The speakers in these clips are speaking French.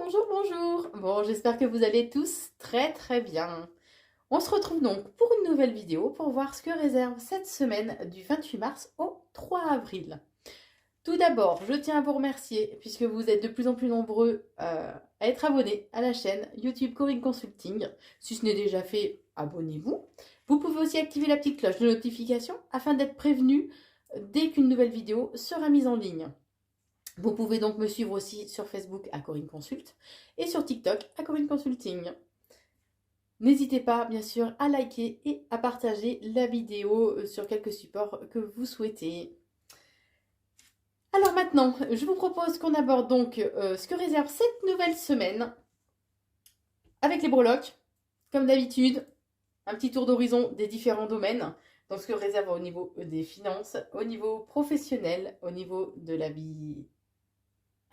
bonjour, bonjour. Bon, j'espère que vous allez tous très bien. On se retrouve donc pour une nouvelle vidéo pour voir ce que réserve cette semaine du 28 mars au 3 avril. Tout d'abord, je tiens à vous remercier puisque vous êtes de plus en plus nombreux à être abonnés à la chaîne YouTube Corinne Consulting. Si ce n'est déjà fait, abonnez-vous. Vous pouvez aussi activer la petite cloche de notification afin d'être prévenu dès qu'une nouvelle vidéo sera mise en ligne. Vous pouvez donc me suivre aussi sur Facebook à Corinne Consult et sur TikTok à Corinne Consulting. N'hésitez pas, bien sûr, à liker et à partager la vidéo sur quelques supports que vous souhaitez. Alors maintenant, je vous propose qu'on aborde donc ce que réserve cette nouvelle semaine avec les breloques. Comme d'habitude, un petit tour d'horizon des différents domaines. Donc ce que réserve au niveau des finances, au niveau professionnel, au niveau de la vie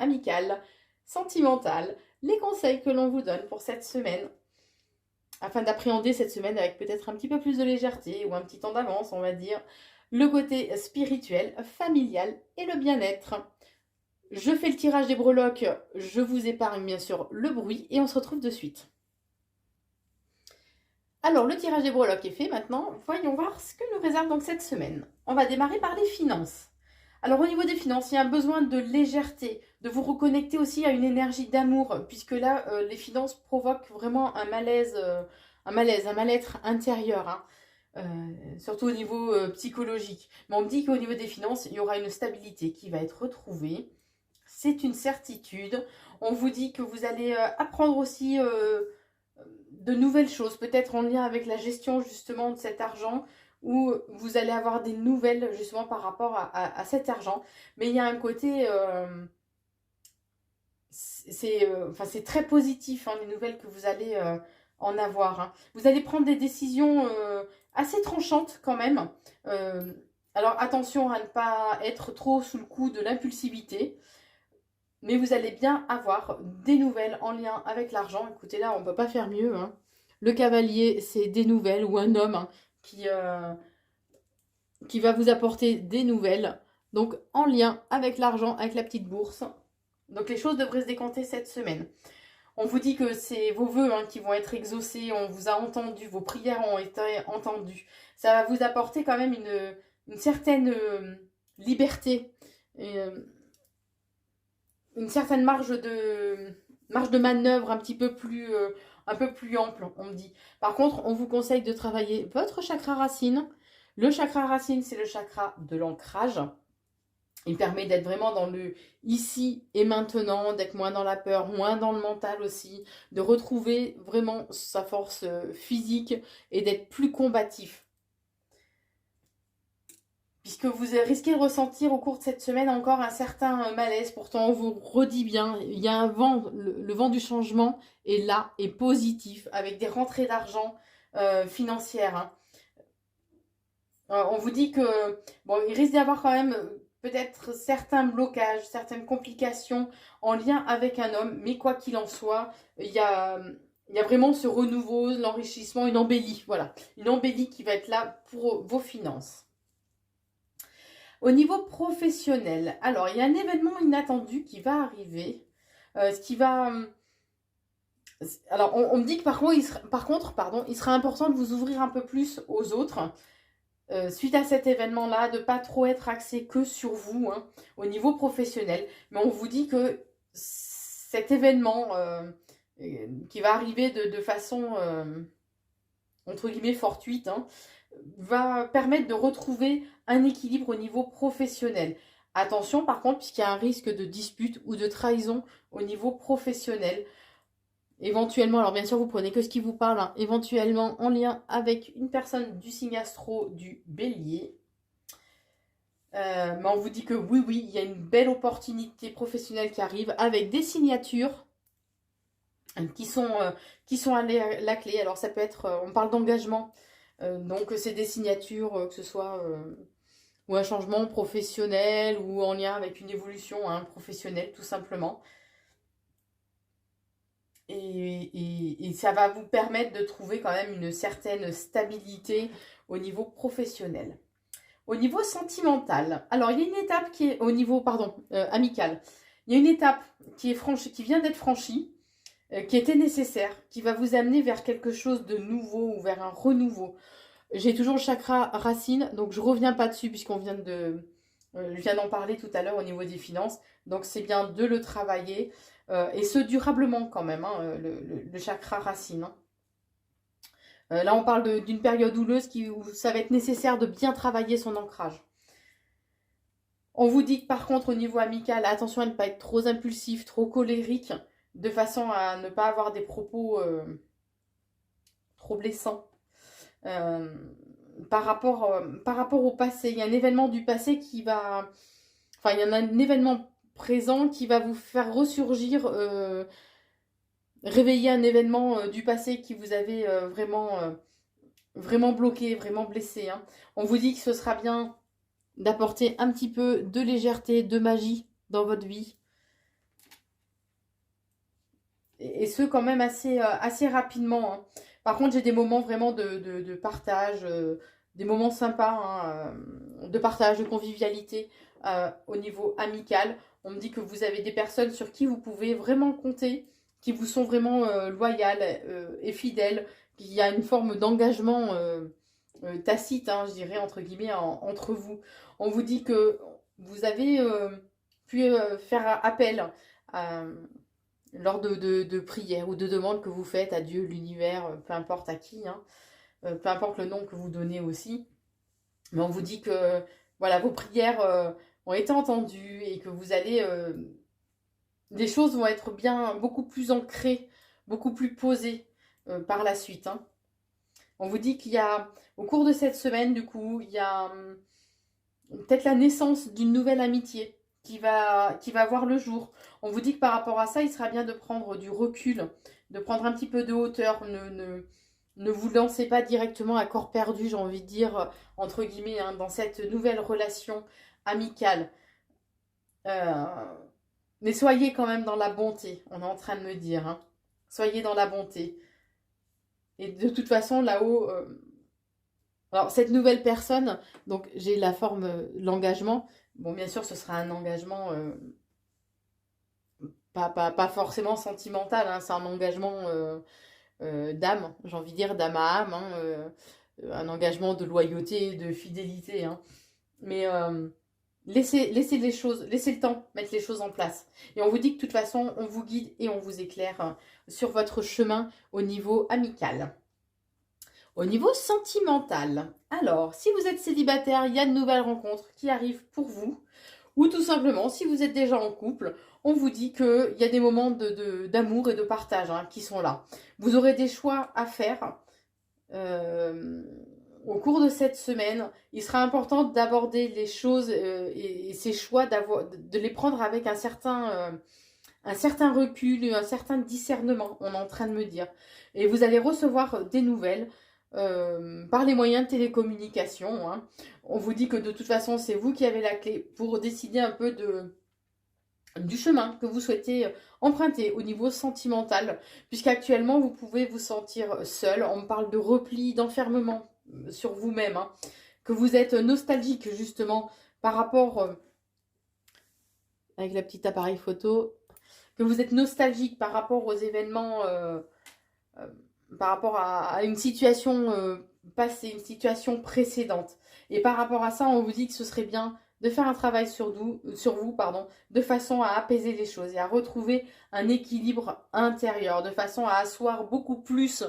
amicale, sentimentale, les conseils que l'on vous donne pour cette semaine, afin d'appréhender cette semaine avec peut-être un petit peu plus de légèreté ou un petit temps d'avance, on va dire, le côté spirituel, familial et le bien-être. Je fais le tirage des breloques, je vous épargne bien sûr le bruit et on se retrouve de suite. Alors, le tirage des breloques est fait maintenant. Voyons voir ce que nous réserve donc cette semaine. On va démarrer par les finances. Alors, au niveau des finances, il y a un besoin de légèreté, de vous reconnecter aussi à une énergie d'amour, puisque là, les finances provoquent vraiment un malaise, un mal-être intérieur, hein. Surtout au niveau psychologique. Mais on me dit qu'au niveau des finances, il y aura une stabilité qui va être retrouvée. C'est une certitude. On vous dit que vous allez apprendre aussi de nouvelles choses, peut-être en lien avec la gestion justement de cet argent, où vous allez avoir des nouvelles justement par rapport à cet argent. Mais il y a un côté, c'est très positif, hein, les nouvelles que vous allez en avoir, hein. Vous allez prendre des décisions assez tranchantes quand même. Alors attention à ne pas être trop sous le coup de l'impulsivité. Mais vous allez bien avoir des nouvelles en lien avec l'argent. Écoutez, là, on ne peut pas faire mieux, hein. Le cavalier, c'est des nouvelles ou un homme, hein, qui va vous apporter des nouvelles. Donc, en lien avec l'argent, avec la petite bourse. Donc, les choses devraient se décanter cette semaine. On vous dit que c'est vos vœux, hein, qui vont être exaucés. On vous a entendu, vos prières ont été entendues. Ça va vous apporter quand même une certaine liberté. Une certaine marge de manœuvre un peu plus ample, on me dit. Par contre, on vous conseille de travailler votre chakra racine. Le chakra racine, c'est le chakra de l'ancrage. Il permet d'être vraiment dans le ici et maintenant, d'être moins dans la peur, moins dans le mental aussi, de retrouver vraiment sa force physique et d'être plus combatif. Puisque vous risquez de ressentir au cours de cette semaine encore un certain malaise. Pourtant, on vous redit bien, il y a un vent, le vent du changement est là, est positif, avec des rentrées d'argent financières, hein. On vous dit que, bon, il risque d'y avoir quand même peut-être certains blocages, certaines complications en lien avec un homme, mais quoi qu'il en soit, il y a vraiment ce renouveau, l'enrichissement, une embellie, voilà. Une embellie qui va être là pour vos finances. Au niveau professionnel, alors il y a un événement inattendu qui va arriver, ce qui va... Alors on me dit que par contre, il sera important de vous ouvrir un peu plus aux autres, suite à cet événement-là, de ne pas trop être axé que sur vous, hein, au niveau professionnel. Mais on vous dit que cet événement qui va arriver de façon, entre guillemets, fortuite, hein, va permettre de retrouver un équilibre au niveau professionnel. Attention par contre, puisqu'il y a un risque de dispute ou de trahison au niveau professionnel. Éventuellement, alors bien sûr vous prenez que ce qui vous parle, hein, éventuellement en lien avec une personne du signe astro du bélier. Mais on vous dit que oui, il y a une belle opportunité professionnelle qui arrive avec des signatures qui sont à la clé. Alors ça peut être, on parle d'engagement, donc c'est des signatures, que ce soit ou un changement professionnel ou en lien avec une évolution, hein, professionnelle tout simplement. Et ça va vous permettre de trouver quand même une certaine stabilité au niveau professionnel. Au niveau sentimental, alors il y a une étape qui est au niveau, amical. Il y a une étape qui est franchie, qui vient d'être franchie. qui était nécessaire, qui va vous amener vers quelque chose de nouveau ou vers un renouveau. J'ai toujours le chakra racine, donc je reviens pas dessus puisqu'on vient je viens d'en parler tout à l'heure au niveau des finances. Donc c'est bien de le travailler et ce durablement quand même, hein, le chakra racine. Hein. Là on parle d'une période houleuse où ça va être nécessaire de bien travailler son ancrage. On vous dit que par contre au niveau amical, attention à ne pas être trop impulsif, trop colérique, de façon à ne pas avoir des propos trop blessants. Par rapport au passé, il y a un événement du passé qui va... Enfin, il y en a un événement présent qui va vous faire ressurgir, réveiller un événement du passé qui vous avait vraiment bloqué, vraiment blessé. Hein. On vous dit que ce sera bien d'apporter un petit peu de légèreté, de magie dans votre vie. Et ce, quand même assez rapidement. Hein. Par contre, j'ai des moments vraiment de partage, des moments sympas, hein, de partage, de convivialité au niveau amical. On me dit que vous avez des personnes sur qui vous pouvez vraiment compter, qui vous sont vraiment loyales et fidèles, qu'il y a une forme d'engagement tacite, hein, je dirais, entre guillemets, entre vous. On vous dit que vous avez pu faire appel à lors de prières ou de demandes que vous faites à Dieu, l'univers, peu importe à qui, hein, peu importe le nom que vous donnez aussi. Mais on vous dit que voilà, vos prières ont été entendues et que vous allez... les choses vont être bien, beaucoup plus ancrées, beaucoup plus posées par la suite. Hein. On vous dit qu'il y a, au cours de cette semaine, du coup, il y a peut-être la naissance d'une nouvelle amitié qui va voir le jour. On vous dit que par rapport à ça, il sera bien de prendre du recul, de prendre un petit peu de hauteur. Ne vous lancez pas directement à corps perdu, j'ai envie de dire, entre guillemets, hein, dans cette nouvelle relation amicale. Mais soyez quand même dans la bonté, on est en train de me dire. Hein. Soyez dans la bonté. Et de toute façon, là-haut... alors, cette nouvelle personne, donc j'ai la forme, l'engagement. Bon, bien sûr, ce sera un engagement pas forcément sentimental, hein, c'est un engagement d'âme, j'ai envie de dire d'âme à âme, hein, un engagement de loyauté, de fidélité. Hein. Mais laissez les choses, laissez le temps, mettre les choses en place. Et on vous dit que de toute façon, on vous guide et on vous éclaire sur votre chemin au niveau amical. Au niveau sentimental, alors, si vous êtes célibataire, il y a de nouvelles rencontres qui arrivent pour vous. Ou tout simplement, si vous êtes déjà en couple, on vous dit qu'il y a des moments d'amour et de partage hein, qui sont là. Vous aurez des choix à faire au cours de cette semaine. Il sera important d'aborder les choses et ces choix, de les prendre avec un certain recul, un certain discernement, on est en train de me dire. Et vous allez recevoir des nouvelles par les moyens de télécommunication. Hein. On vous dit que de toute façon, c'est vous qui avez la clé pour décider un peu du chemin que vous souhaitez emprunter au niveau sentimental, puisqu'actuellement, vous pouvez vous sentir seul. On me parle de repli, d'enfermement sur vous-même, hein, que vous êtes nostalgique justement par rapport, avec la petite appareil photo, que vous êtes nostalgique par rapport aux événements par rapport à une situation passée, une situation précédente. Et par rapport à ça, on vous dit que ce serait bien de faire un travail sur vous, de façon à apaiser les choses et à retrouver un équilibre intérieur, de façon à asseoir beaucoup plus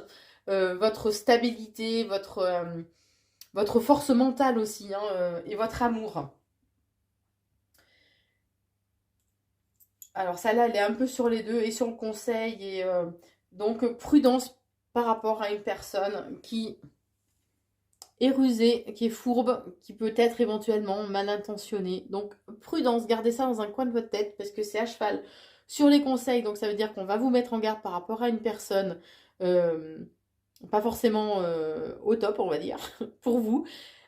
votre stabilité, votre force mentale aussi, hein, et votre amour. Alors celle-là, elle est un peu sur les deux, et sur le conseil, et donc prudence par rapport à une personne qui est rusée, qui est fourbe, qui peut être éventuellement mal intentionnée. Donc prudence, gardez ça dans un coin de votre tête parce que c'est à cheval sur les conseils. Donc ça veut dire qu'on va vous mettre en garde par rapport à une personne pas forcément au top, on va dire, pour vous.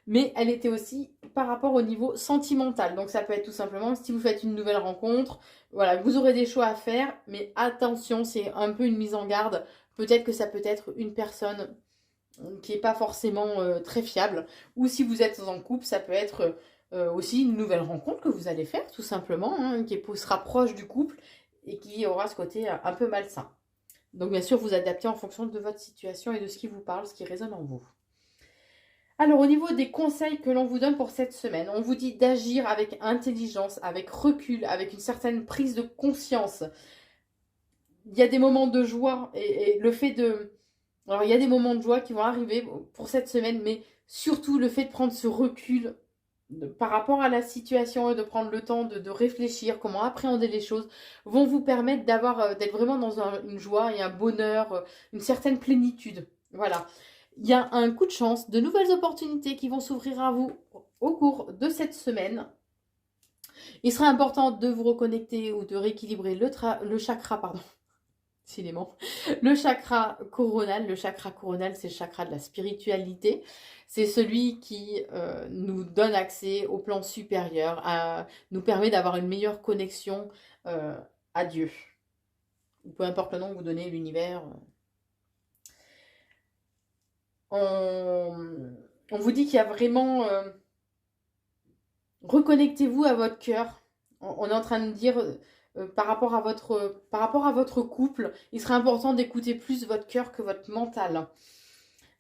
Mais elle était aussi par rapport au niveau sentimental. Donc ça peut être tout simplement si vous faites une nouvelle rencontre, voilà, vous aurez des choix à faire, mais attention, c'est un peu une mise en garde. Peut-être que ça peut être une personne qui n'est pas forcément très fiable. Ou si vous êtes en couple, ça peut être aussi une nouvelle rencontre que vous allez faire, tout simplement, hein, qui sera proche du couple et qui aura ce côté un peu malsain. Donc bien sûr, vous adaptez en fonction de votre situation et de ce qui vous parle, ce qui résonne en vous. Alors au niveau des conseils que l'on vous donne pour cette semaine, on vous dit d'agir avec intelligence, avec recul, avec une certaine prise de conscience. Il y a des moments de joie et le fait de... Alors il y a des moments de joie qui vont arriver pour cette semaine, mais surtout le fait de prendre ce recul par rapport à la situation et de prendre le temps de réfléchir, comment appréhender les choses, vont vous permettre d'être vraiment dans une joie et un bonheur, une certaine plénitude. Voilà. Il y a un coup de chance, de nouvelles opportunités qui vont s'ouvrir à vous au cours de cette semaine. Il sera important de vous reconnecter ou de rééquilibrer le chakra, pardon, décidément. Le chakra coronal. Le chakra coronal, c'est le chakra de la spiritualité. C'est celui qui nous donne accès au plan supérieur, nous permet d'avoir une meilleure connexion à Dieu. Peu importe le nom que vous donnez, l'univers. On vous dit qu'il y a vraiment... reconnectez-vous à votre cœur. On est en train de dire... par rapport à votre couple, il serait important d'écouter plus votre cœur que votre mental.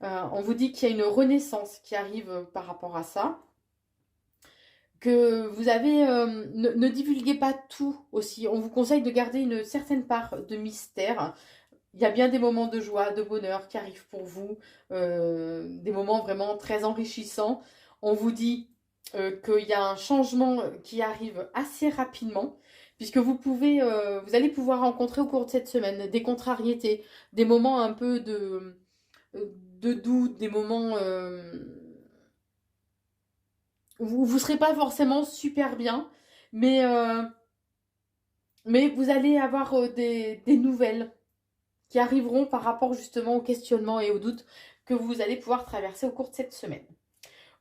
On vous dit qu'il y a une renaissance qui arrive par rapport à ça. Que vous avez... ne divulguez pas tout aussi. On vous conseille de garder une certaine part de mystère. Il y a bien des moments de joie, de bonheur qui arrivent pour vous. Des moments vraiment très enrichissants. On vous dit qu'il y a un changement qui arrive assez rapidement. Puisque vous allez pouvoir rencontrer au cours de cette semaine des contrariétés, des moments un peu de doute, des moments où vous ne serez pas forcément super bien, mais, mais vous allez avoir des nouvelles qui arriveront par rapport justement au questionnement et aux doutes que vous allez pouvoir traverser au cours de cette semaine.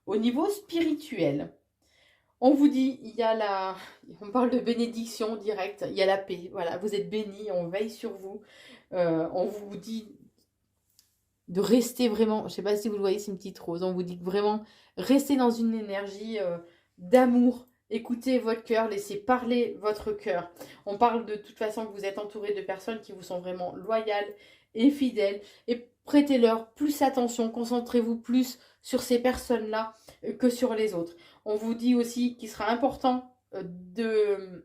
Au niveau spirituel, on vous dit, on parle de bénédiction directe, il y a la paix, voilà, vous êtes bénis, on veille sur vous, on vous dit de rester vraiment, je ne sais pas si vous le voyez, c'est une petite rose, on vous dit que vraiment, restez dans une énergie d'amour, écoutez votre cœur, laissez parler votre cœur. On parle de toute façon que vous êtes entouré de personnes qui vous sont vraiment loyales et fidèles, et prêtez-leur plus attention, concentrez-vous plus sur ces personnes-là que sur les autres. On vous dit aussi qu'il sera important d'être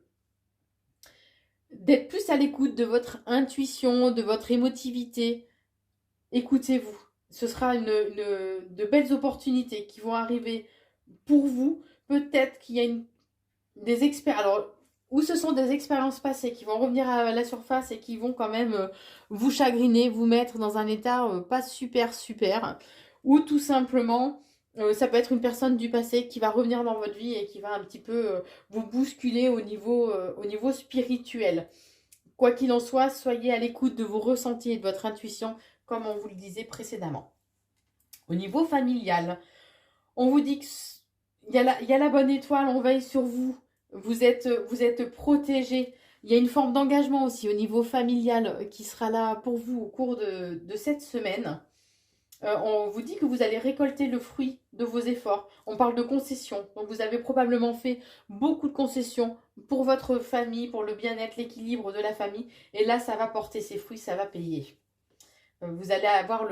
plus à l'écoute de votre intuition, de votre émotivité. Écoutez-vous. Ce sera de belles opportunités qui vont arriver pour vous. Peut-être qu'il y a des expériences. Alors, ou ce sont des expériences passées qui vont revenir à la surface et qui vont quand même vous chagriner, vous mettre dans un état pas super super. Ou tout simplement, ça peut être une personne du passé qui va revenir dans votre vie et qui va un petit peu vous bousculer au niveau spirituel. Quoi qu'il en soit, soyez à l'écoute de vos ressentis et de votre intuition, comme on vous le disait précédemment. Au niveau familial, on vous dit qu'il y a la bonne étoile, on veille sur vous, vous êtes protégés. Il y a une forme d'engagement aussi au niveau familial qui sera là pour vous au cours de cette semaine. On vous dit que vous allez récolter le fruit de vos efforts. On parle de concessions. Donc vous avez probablement fait beaucoup de concessions pour votre famille, pour le bien-être, l'équilibre de la famille. Et là, ça va porter ses fruits, ça va payer. Vous allez avoir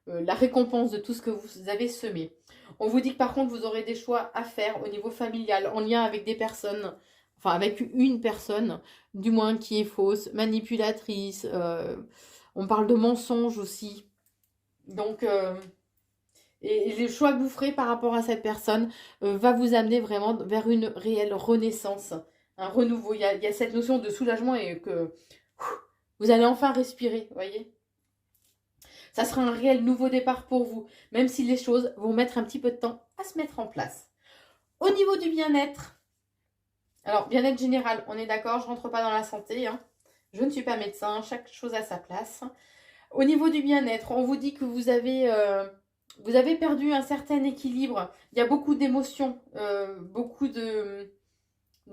la récompense de tout ce que vous avez semé. On vous dit que par contre, vous aurez des choix à faire au niveau familial, en lien avec des personnes, enfin avec une personne, du moins qui est fausse, manipulatrice. On parle de mensonges aussi. Donc, et les choix que vous ferez par rapport à cette personne va vous amener vraiment vers une réelle renaissance, un renouveau. Il y a cette notion de soulagement et que vous allez enfin respirer, vous voyez. Ça sera un réel nouveau départ pour vous, même si les choses vont mettre un petit peu de temps à se mettre en place. Au niveau du bien-être, alors bien-être général, on est d'accord, je ne rentre pas dans la santé, hein. Je ne suis pas médecin, chaque chose à sa place. Au niveau du bien-être, on vous dit que vous avez perdu un certain équilibre. Il y a beaucoup d'émotions, beaucoup de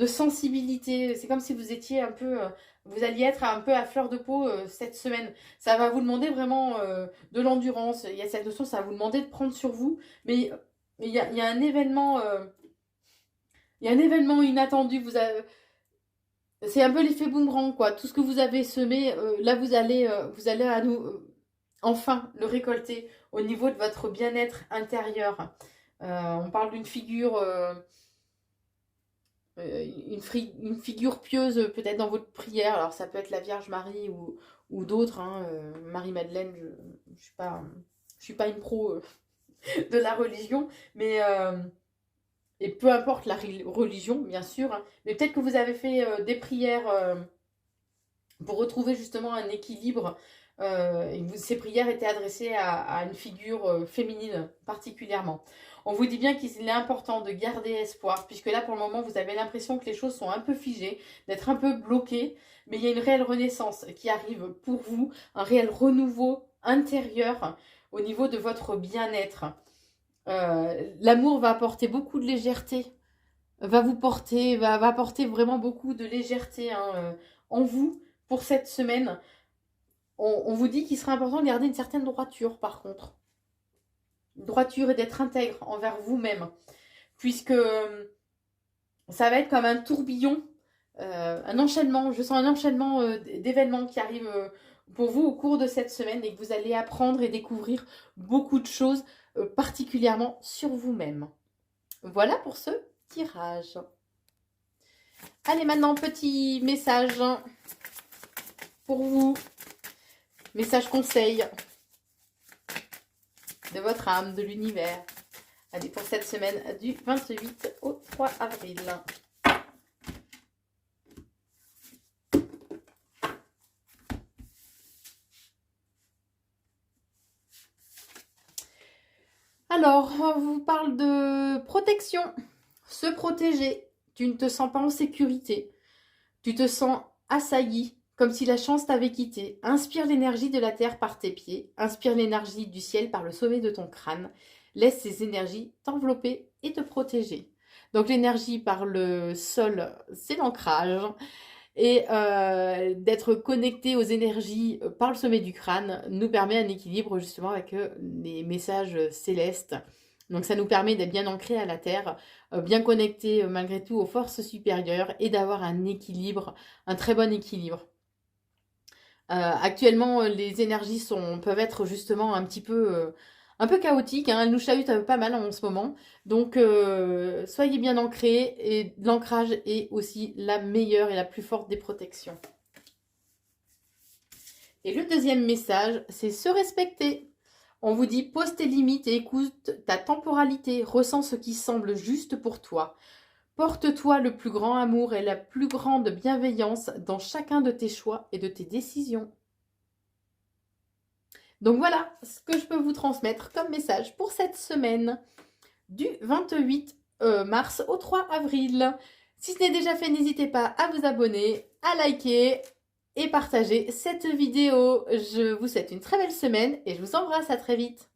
sensibilité. C'est comme si vous étiez un peu, vous alliez être un peu à fleur de peau cette semaine. Ça va vous demander vraiment de l'endurance. Il y a cette notion, ça va vous demander de prendre sur vous. Mais il y a un événement, il y a un événement inattendu. c'est un peu l'effet boomerang, quoi. Tout ce que vous avez semé, là, vous allez à nous, enfin le récolter au niveau de votre bien-être intérieur. On parle d'une figure, une figure pieuse peut-être dans votre prière. Alors ça peut être la Vierge Marie ou d'autres, hein, Marie-Madeleine, je suis pas une pro de la religion, mais et peu importe la religion, bien sûr, hein, mais peut-être que vous avez fait des prières pour retrouver justement un équilibre. Ces prières étaient adressées à une figure féminine particulièrement. On vous dit bien qu'il est important de garder espoir, puisque là pour le moment vous avez l'impression que les choses sont un peu figées, d'être un peu bloquées, mais il y a une réelle renaissance qui arrive pour vous, un réel renouveau intérieur au niveau de votre bien-être. L'amour va apporter beaucoup de légèreté, va apporter vraiment beaucoup de légèreté, hein, en vous pour cette semaine. On vous dit qu'il serait important de garder une certaine droiture, par contre. Droiture et d'être intègre envers vous-même. Puisque ça va être comme un tourbillon, un enchaînement. Je sens un enchaînement d'événements qui arrivent pour vous au cours de cette semaine et que vous allez apprendre et découvrir beaucoup de choses, particulièrement sur vous-même. Voilà pour ce tirage. Allez, maintenant, petit message pour vous. Message conseil de votre âme, de l'univers. Allez, pour cette semaine du 28 au 3 avril. Alors, on vous parle de protection. Se protéger. Tu ne te sens pas en sécurité. Tu te sens assailli, comme si la chance t'avait quitté. Inspire l'énergie de la terre par tes pieds. Inspire l'énergie du ciel par le sommet de ton crâne. Laisse ces énergies t'envelopper et te protéger. Donc l'énergie par le sol, c'est l'ancrage. Et d'être connecté aux énergies par le sommet du crâne nous permet un équilibre justement avec les messages célestes. Donc ça nous permet d'être bien ancré à la terre, bien connecté malgré tout aux forces supérieures et d'avoir un équilibre, un très bon équilibre. Actuellement, les énergies peuvent être justement un peu chaotiques, hein. Elles nous chahutent pas mal en ce moment. Donc, soyez bien ancrés et l'ancrage est aussi la meilleure et la plus forte des protections. Et le deuxième message, c'est se respecter. On vous dit, pose tes limites et écoute ta temporalité, ressens ce qui semble juste pour toi. Porte-toi le plus grand amour et la plus grande bienveillance dans chacun de tes choix et de tes décisions. Donc voilà ce que je peux vous transmettre comme message pour cette semaine du 28 mars au 3 avril. Si ce n'est déjà fait, n'hésitez pas à vous abonner, à liker et partager cette vidéo. Je vous souhaite une très belle semaine et je vous embrasse, à très vite.